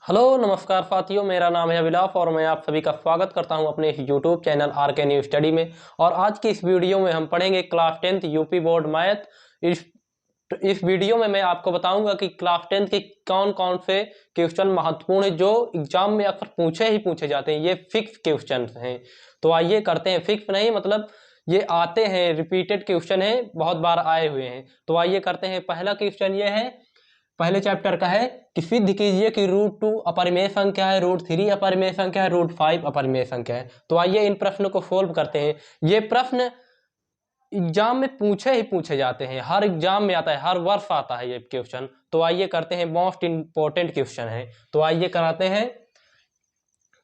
Hello नमस्कार साथियों, मेरा नाम है अभिलाष और मैं आप सभी का स्वागत करता हूं अपने इस YouTube channel RK new study में। और आज की इस वीडियो में हम पढ़ेंगे class 10th UP board math. इस वीडियो में मैं आपको बताऊंगा कि क्लास 10th के कौन कौन से क्वेश्चन महत्वपूर्ण है जो एग्जाम में अक्सर पूछे जाते हैं। ये फिक्स क्वेश्चन हैं, तो आइए करते हैं। फिक्स नहीं मतलब ये आते हैं, रिपीटेड क्वेश्चन है, बहुत बार आए हुए हैं। तो आइए करते हैं। पहला क्वेश्चन ये है, पहले चैप्टर का है कि सिद्ध कीजिए कि √2 अपरिमेय संख्या है, √3 अपरिमेय संख्या है, √5 अपरिमेय संख्या है। तो आइए इन प्रश्नों को सोल्व करते हैं। ये प्रश्न एग्जाम में पूछे जाते हैं, हर एग्जाम में आता है, हर वर्ष आता है ये क्वेश्चन। तो आइए करते हैं, मोस्ट इंपॉर्टेंट क्वेश्चन है। तो आइए कराते हैं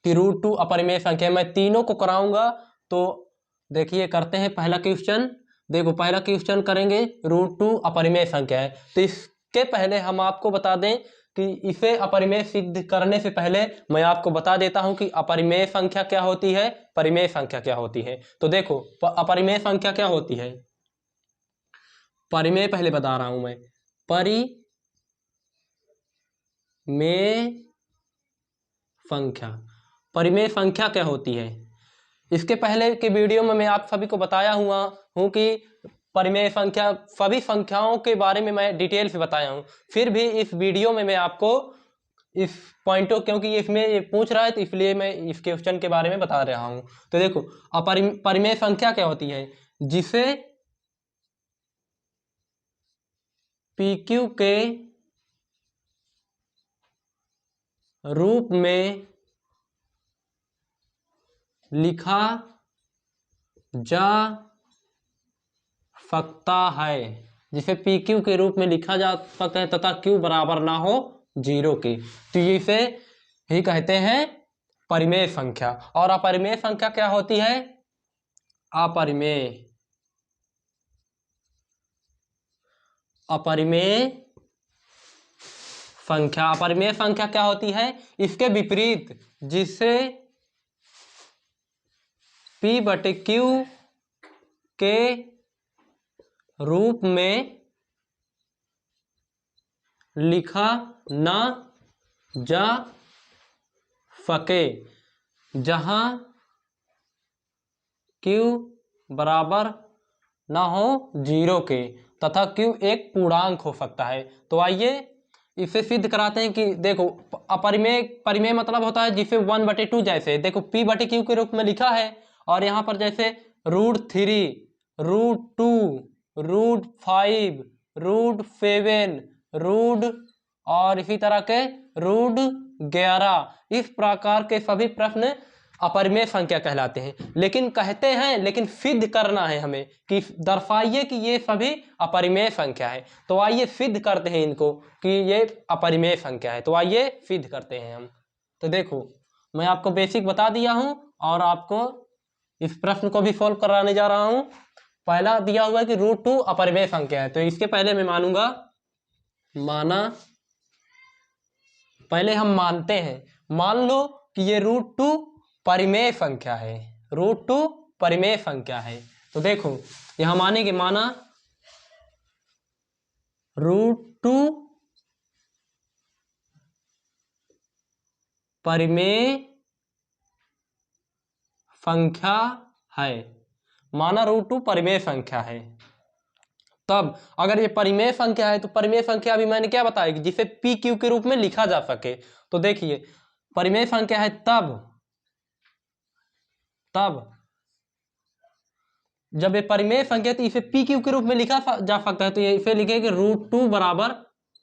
कि √2 अपरिमेय संख्या, मैं तीनों को कराऊंगा। तो देखिए करते हैं पहला क्वेश्चन। देखो पहला क्वेश्चन करेंगे, √2 अपरिमेय संख्या है। तो इसके पहले हम आपको बता दें कि इसे अपरिमेय सिद्ध करने से पहले मैं आपको बता देता हूं कि अपरिमेय संख्या क्या होती है, परिमेय संख्या क्या होती है। तो देखो अपरिमेय संख्या क्या होती है, परिमेय पहले बता रहा हूं मैं। परिमेय संख्या, परिमेय संख्या क्या होती है, इसके पहले के वीडियो में मैं आप सभी को बताया हुआ हूं कि परिमेय संख्या, सभी संख्याओं के बारे में मैं डिटेल से बताया हूं। फिर भी इस वीडियो में मैं आपको इस पॉइंटों, क्योंकि इसमें ये पूछ रहा है तो इसलिए मैं इस क्वेश्चन के बारे में बता रहा हूं। तो देखो परिमेय संख्या क्या होती है, जिसे PQ के रूप में लिखा जा सकता है, जिसे PQ के रूप में लिखा जा सकता है तथा Q बराबर ना हो 0 के। तो इसे ही कहते हैं परिमेय संख्या। और अपरिमेय संख्या क्या होती है, अपरिमेय संख्या, अपरिमेय संख्या क्या होती है, इसके विपरीत, जिसे P/Q के रूप में लिखा ना जा सके, जहां Q बराबर ना हो 0 के तथा Q एक पूर्णांक हो सकता है। तो आइए इसे सिद्ध कराते हैं कि देखो परिमेय मतलब होता है जिसे 1/2 जैसे, देखो P/Q के रूप में लिखा है और यहाँ पर जैसे √3, √2, √5, √7, और इसी तरह के √11, इस प्रकार के सभी प्रश्न अपरिमेय संख्या कहलाते हैं। लेकिन कहते हैं, लेकिन सिद्ध करना है हमें कि दर्शाइए कि ये सभी अपरिमेय संख्या है। तो आइए सिद्ध करते हैं इनको कि ये अपरिमेय संख्या है। तो आइए सिद्ध करते हैं हम। तो देखो मैं आपको बेसिक बता दिया हूं और आपको इस प्रश्न को भी सॉल्व कराने जा रहा हूं। पहला दिया हुआ है कि √2 अपरिमेय संख्या है। तो इसके पहले मैं मानूंगा, पहले हम मानते हैं, मान लो कि ये √2 परिमेय संख्या है, √2 परिमेय संख्या है। तो देखो यहां मानेंगे, माना √2 परिमेय संख्या है, माना √2 परिमेय संख्या है। तब अगर ये परिमेय संख्या है तो परिमेय संख्या अभी मैंने क्या बताया कि जिसे PQ के रूप में लिखा जा सके। तो देखिए परिमेय संख्या है तब जब ये परिमेय संख्या तो इसे PQ के रूप में लिखा जा सकता है। तो ये इसे लिखेंगे √2 बराबर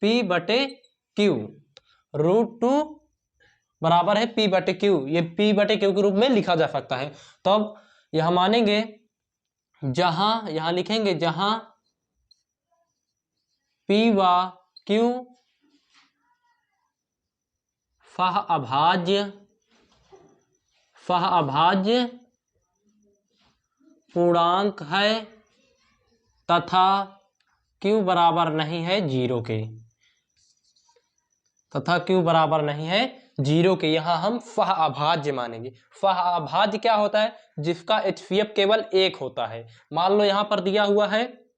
P/Q, √2 बराबर है P/Q, ये P/Q के रूप में लिखा जा सकता है। तब यह मानेंगे, जहां यहां लिखेंगे जहां P व Q सहअभाज्य पूर्णांक है तथा Q बराबर नहीं है 0 के, यहाँ हम सहअभाज्य मानेंगे। सहअभाज्य क्या होता है, जिसका HCF केवल 1 होता है। मान लो यहाँ पर दिया हुआ है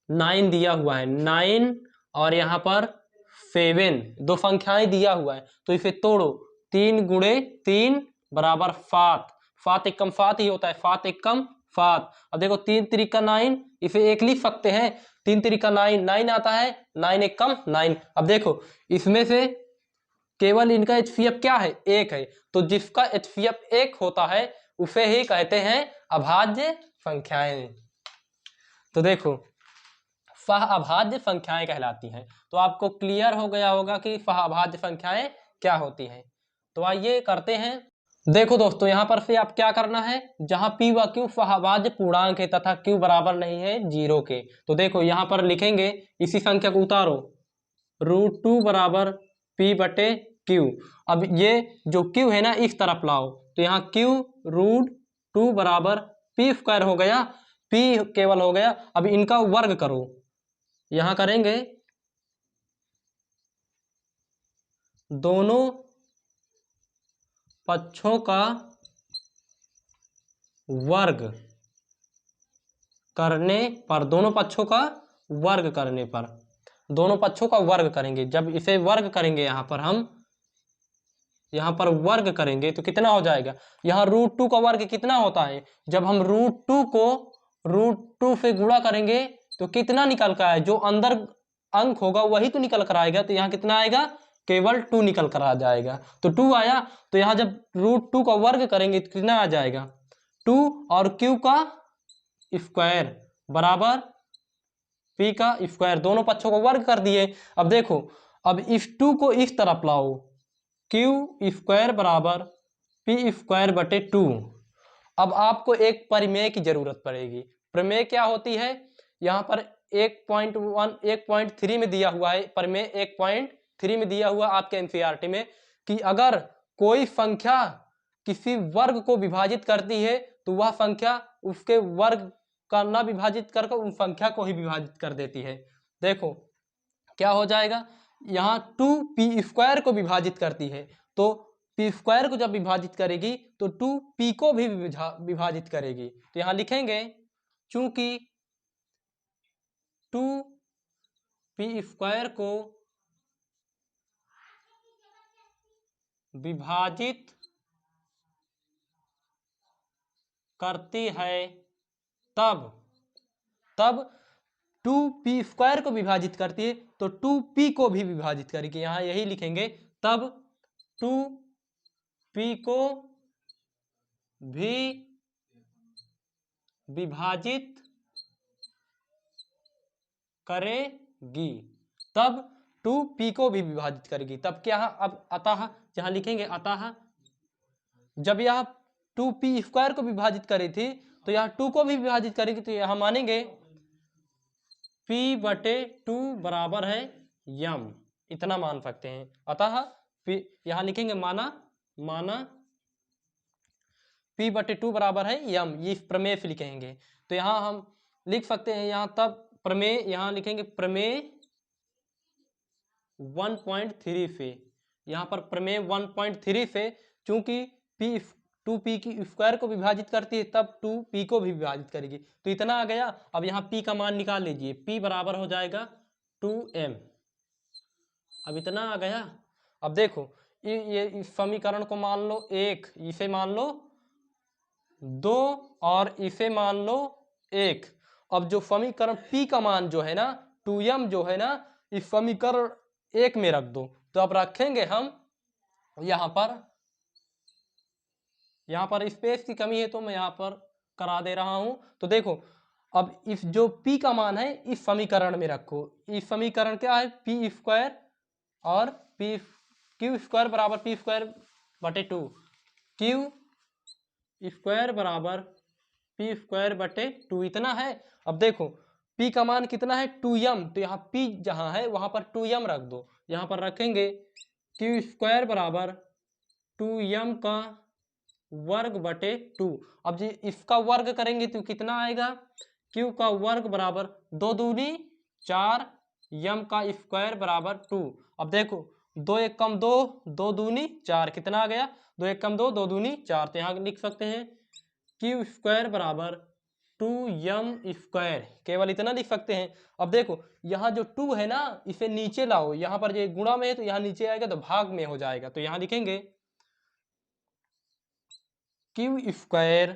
9 दिया हुआ है 9 और यहाँ पर 7, दो संख्याएं दिया हुआ है तो इसे तोड़ो, 3 गुणे 3 बराबर 7, 7 एकम 7 ही होता है, 7 एकम 7। अब देखो 3 त्रिका 9, इसे एक लिख सकते हैं, 3 त्रिका 9, 9 आता है, 9 एकम 9। अब देखो इसमें से केवल इनका HCF क्या है, 1 है, तो जिसका HCF 1 होता है उसे ही कहते हैं अभाज्य संख्याएं। तो देखो सह अभाज्य संख्याएं कहलाती हैं। तो आपको क्लियर हो गया होगा कि सह अभाज्य संख्याएं क्या होती हैं। तो आइए करते हैं। देखो दोस्तों यहाँ पर से आप क्या करना है, जहां P व Q सहअभाज्य पूर्णांक है तथा Q बराबर नहीं है 0 के, तो देखो यहाँ पर लिखेंगे, इसी संख्या को उतारो, √2 बराबर P बटे Q। अब ये जो Q है ना इस तरफ लाओ, तो यहाँ Q √2 बराबर P² हो गया, P केवल हो गया। अब इनका वर्ग करो, यहाँ करेंगे दोनों पक्षों का वर्ग करने पर, दोनों पक्षों का वर्ग करने पर, दोनों पक्षों का वर्ग करेंगे। जब इसे वर्ग करेंगे यहाँ पर हम, यहाँ पर वर्ग करेंगे तो कितना हो जाएगा, यहाँ √2 का वर्ग कितना होता है, जब हम √2 को √2 से गुणा करेंगे तो कितना निकल कर आए, जो अंदर अंक होगा वही तो निकल कर आएगा। तो यहाँ कितना आएगा, केवल 2 निकल कर आ जाएगा। तो 2 आया, तो यहाँ जब √2 का वर्ग करेंगे तो कितना आ जाएगा, 2 और Q का स्क्वायर बराबर P का स्क्वायर, दोनों पक्षों को वर्ग कर दिए। अब देखो, अब इस 2 को इस तरफ लाओ, Q² बराबर P² बटे 2। अब आपको एक परिमेय की जरूरत पड़ेगी। प्रमेय क्या होती है, यहाँ पर 1.3 में दिया हुआ है, प्रमेय 1.3 में दिया हुआ आपके NCERT में, कि अगर कोई संख्या किसी वर्ग को विभाजित करती है तो वह संख्या उसके वर्ग का न विभाजित करके उन संख्या को ही विभाजित कर देती है। देखो क्या हो जाएगा, यहाँ 2P² को विभाजित करती है, तो P² को जब विभाजित करेगी तो 2P को भी विभाजित करेगी। तो यहाँ लिखेंगे, चूंकि 2P² को विभाजित करती है, तब 2P² को विभाजित करती है तो 2P को भी विभाजित करेगी। यहाँ यही लिखेंगे, तब 2P को भी विभाजित करेगी, तब 2P को भी विभाजित करेगी। तब क्या, अब अतः जहां लिखेंगे, अतः जब यह 2P² को विभाजित करी थी तो यह 2 को भी विभाजित करेगी, तो यहां मानेंगे P बटे 2 बराबर है m, इतना मान सकते हैं। अतः यहां लिखेंगे, माना P बटे 2 बराबर है m, ये प्रमेय से लिखेंगे। तो यहाँ हम लिख सकते हैं, यहाँ तब प्रमेय, यहाँ लिखेंगे प्रमेय 1.3 से, यहाँ पर प्रमेय 1.3 से, चूंकि P 2P की स्क्वायर को विभाजित करती है तब 2P को भी विभाजित करेगी। तो इतना आ गया। अब यहाँ P का मान निकाल लीजिए, P बराबर हो जाएगा 2m। अब इतना आ गया। अब देखो ये इस समीकरण को मान लो 1, इसे मान लो 2 और इसे मान लो 1। अब जो समीकरण P का मान जो है ना 2m जो है ना, इस समीकरण 1 में रख दो। तो अब रखेंगे हम यहाँ पर स्पेस की कमी है तो मैं यहाँ पर करा दे रहा हूं। तो देखो अब इस जो P का मान है इस समीकरण में रखो। इस समीकरण क्या है, P² और Q² बराबर P² बटे 2, Q² बराबर P² बटे 2, इतना है। अब देखो P का मान कितना है, 2m, तो यहाँ P जहां है वहां पर 2m रख दो। यहाँ पर रखेंगे Q² बराबर 2m का वर्ग बटे 2। अब जी इसका वर्ग करेंगे तो कितना आएगा, Q का वर्ग बराबर 2 दूनी 4, m का स्क्वायर बराबर 2। अब देखो 2 1 कम 2, 2 दूनी 4, कितना आ गया, 2 1 कम 2, 2 दूनी 4। तो यहाँ लिख सकते हैं Q² बराबर 2m², केवल इतना लिख सकते हैं। अब देखो यहाँ जो 2 है ना, इसे नीचे लाओ, यहाँ पर ये गुणा में है तो यहाँ नीचे आएगा तो भाग में हो जाएगा, तो यहाँ लिखेंगे q²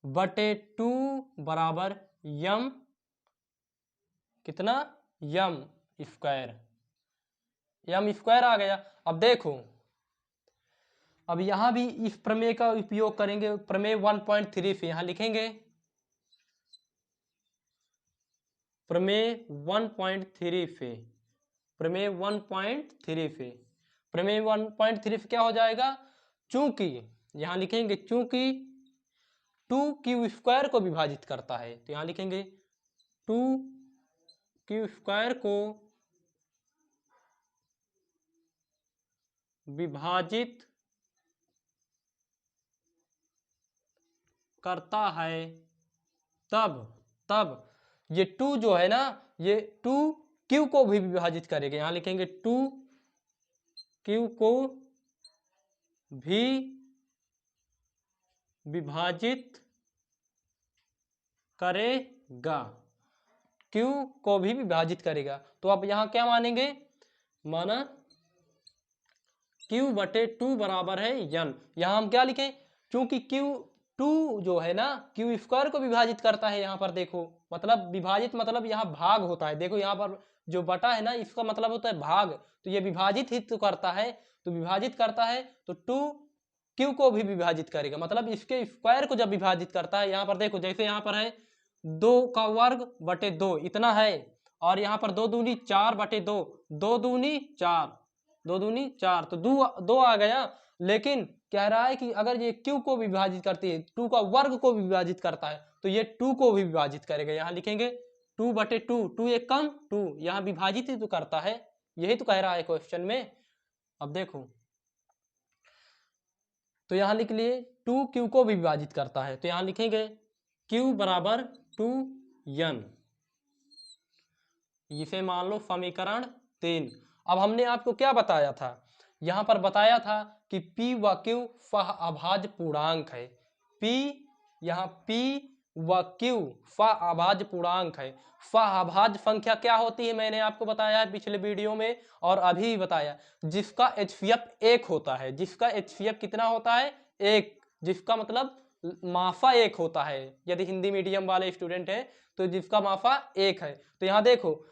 बटे 2 बराबर m, कितना, m² आ गया। अब देखो, अब यहाँ भी इस प्रमेय का उपयोग करेंगे, प्रमेय 1.3 से यहाँ लिखेंगे प्रमेय 1.3 से, प्रमेय 1.3 से, प्रमेय 1.3 से क्या हो जाएगा, चूंकि यहाँ लिखेंगे चूंकि 2q² को विभाजित करता है, तो यहाँ लिखेंगे 2q² को विभाजित करता है, तब ये 2 जो है ना, ये 2 q को भी विभाजित करेगा, यहाँ लिखेंगे 2 q को भी विभाजित करेगा, q को भी विभाजित करेगा। तो अब यहाँ क्या मानेंगे, माना q बटे 2 बराबर है n। यहाँ हम क्या लिखें, क्योंकि q2 जो है ना q² को विभाजित करता है, यहाँ पर देखो मतलब विभाजित मतलब यहाँ भाग होता है, देखो यहाँ पर जो बटा है ना इसका मतलब होता है भाग, तो ये विभाजित ही तो करता है, तो विभाजित करता है तो 2 q को भी विभाजित करेगा, मतलब इसके स्क्वायर को जब विभाजित करता है, यहाँ पर देखो जैसे यहाँ पर है 2 का वर्ग बटे 2 इतना है, और यहाँ पर 2 दूनी 4 बटे 2, 2 दूनी 4, 2 दूनी 4, तो 2 आ गया। लेकिन कह रहा है कि अगर ये q को विभाजित करती है, 2 का वर्ग को विभाजित करता है, तो ये 2 को भी विभाजित करेगा, यहाँ लिखेंगे 2 बटे 2, 2 एक कम 2, यहाँ विभाजित ही तो करता है, यही तो कह रहा है क्वेश्चन में। अब देखो तो यहाँ लिख लिए 2 q को भी विभाजित करता है, तो यहाँ लिखेंगे q बराबर 2n, इसे मान लो समीकरण 3। अब हमने आपको क्या बताया था, यहाँ पर बताया था कि p व q सह-अभाज्य पूर्णांक है, यहाँ p व q सह-अभाज्य पूर्णांक है। सह-अभाज्य संख्या क्या होती है मैंने आपको बताया है पिछले वीडियो में, और अभी भी बताया, जिसका HCF 1 होता है, जिसका HCF कितना होता है 1, जिसका मतलब माफा 1 होता है, यदि हिंदी मीडियम वाले स्टूडेंट हैं तो जिसका माफा 1 है। तो यहाँ देखो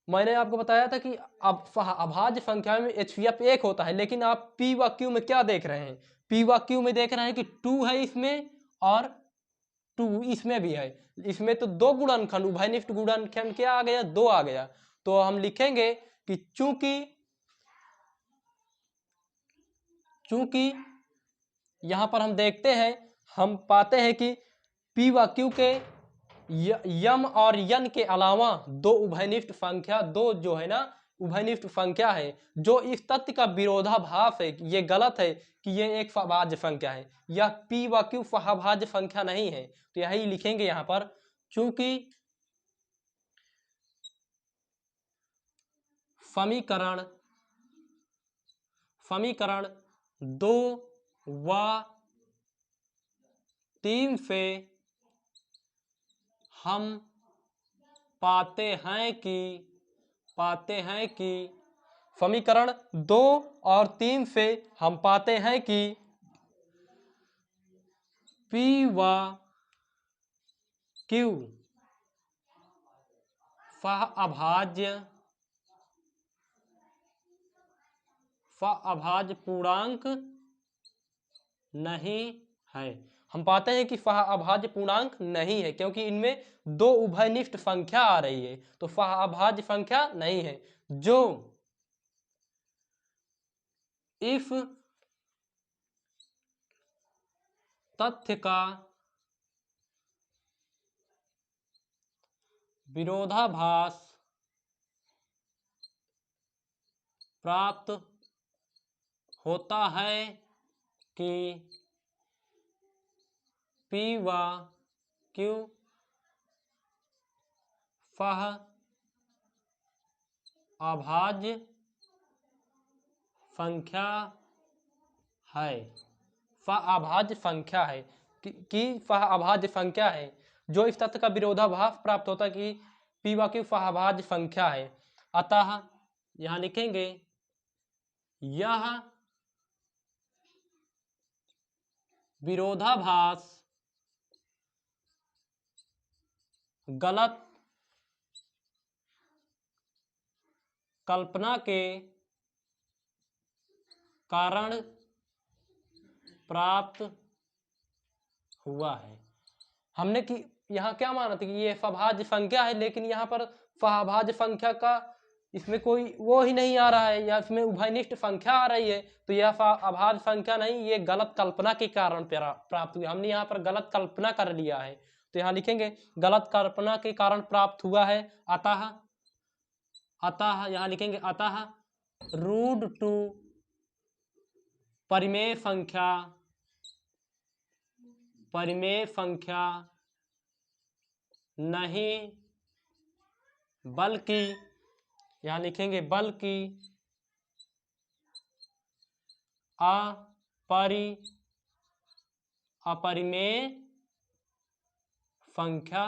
मैंने आपको बताया था कि अब अभाज्य संख्या में HCF 1 होता है, लेकिन आप p व q में क्या देख रहे हैं, p व q में देख रहे हैं कि 2 है इसमें और 2 इसमें भी है, इसमें तो 2 गुणनखंड उभयनिष्ठ गुणनखंड क्या आ गया, 2 आ गया। तो हम लिखेंगे कि चूंकि यहाँ पर हम देखते हैं, हम पाते हैं कि p व q के यम और यन के अलावा 2 उभयनिष्ठ संख्या, 2 जो है ना उभयनिष्ठ संख्या है, जो इस तथ्य का विरोधाभास है, ये गलत है कि ये एक सभाज्य संख्या है, यह p व q सभाज्य संख्या नहीं है। तो यही लिखेंगे यहाँ पर, चूंकि समीकरण 2 व 3 से हम पाते हैं कि समीकरण 2 और 3 से हम पाते हैं कि p व q सह-अभाज्य पूर्णांक नहीं है। हम पाते हैं कि सह-अभाज्य पूर्णांक नहीं है, क्योंकि iनमें 2 उभयनिष्ठ संख्या आ रही है, तो सह-अभाज्य संख्या नहीं है, जो इस तथ्य का विरोधाभास प्राप्त होता है कि p व q सह-अभाज्य संख्या है, सह-अभाज्य संख्या है कि सह-अभाज्य संख्या है, जो इस तथ्य का विरोधाभास प्राप्त होता है कि P व Q अभाज्य संख्या है। अतः यहां लिखेंगे यह विरोधाभास गलत कल्पना के कारण प्राप्त हुआ है। हमने कि यहाँ क्या माना था कि ये अभाज्य संख्या है, लेकिन यहाँ पर अभाज्य संख्या का इसमें कोई वो ही नहीं आ रहा है, या इसमें उभयनिष्ठ संख्या आ रही है, तो यह अभाज्य संख्या नहीं, ये गलत कल्पना के कारण प्राप्त हुआ। हमने यहाँ पर गलत कल्पना कर लिया है, तो यहाँ लिखेंगे गलत कल्पना के कारण प्राप्त हुआ है। अतः यहाँ लिखेंगे अतः √2 परिमेय संख्या नहीं बल्कि यहां लिखेंगे बल्कि अपरिमेय संख्या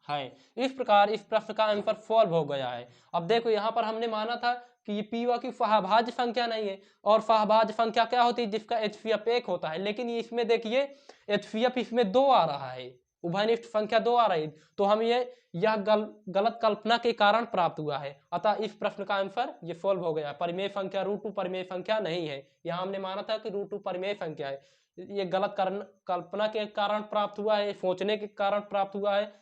है। इस प्रकार इस प्रश्न का आंसर सॉल्व हो गया है। अब देखो यहाँ पर हमने माना था कि ये P व Q अभाज्य संख्या नहीं है, और अभाज्य संख्या क्या होती है, जिसका HCF 1 होता है, लेकिन ये इसमें देखिए HCF इसमें 2 आ रहा है, उभयनिष्ठ संख्या 2 आ रही है, तो हम यह गलत कल्पना के कारण प्राप्त हुआ है। अतः इस प्रश्न का आंसर ये सॉल्व हो गया। परिमेय संख्या √2 परिमेय संख्या नहीं है। यहाँ हमने माना था कि √2 परिमेय संख्या है, ये गलत कल्पना के कारण प्राप्त हुआ है, सोचने के कारण प्राप्त हुआ है,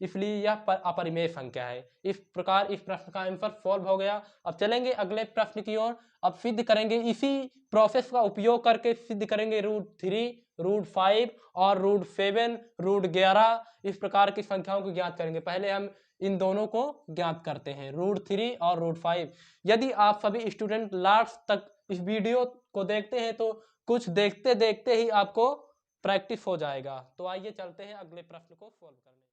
इसलिए यह अपरिमेय संख्या है। इस प्रकार इस प्रश्न का आंसर सॉल्व हो गया। अब चलेंगे अगले प्रश्न की ओर। अब सिद्ध करेंगे, इसी प्रोसेस का उपयोग करके सिद्ध करेंगे √3, √5 और √7, √11 इस प्रकार की संख्याओं को ज्ञात करेंगे। पहले हम इन दोनों को ज्ञात करते हैं, √3 और √5। यदि आप सभी स्टूडेंट लास्ट तक इस वीडियो को देखते हैं तो कुछ देखते देखते ही आपको प्रैक्टिस हो जाएगा। तो आइए चलते हैं अगले प्रश्न को सॉल्व करने।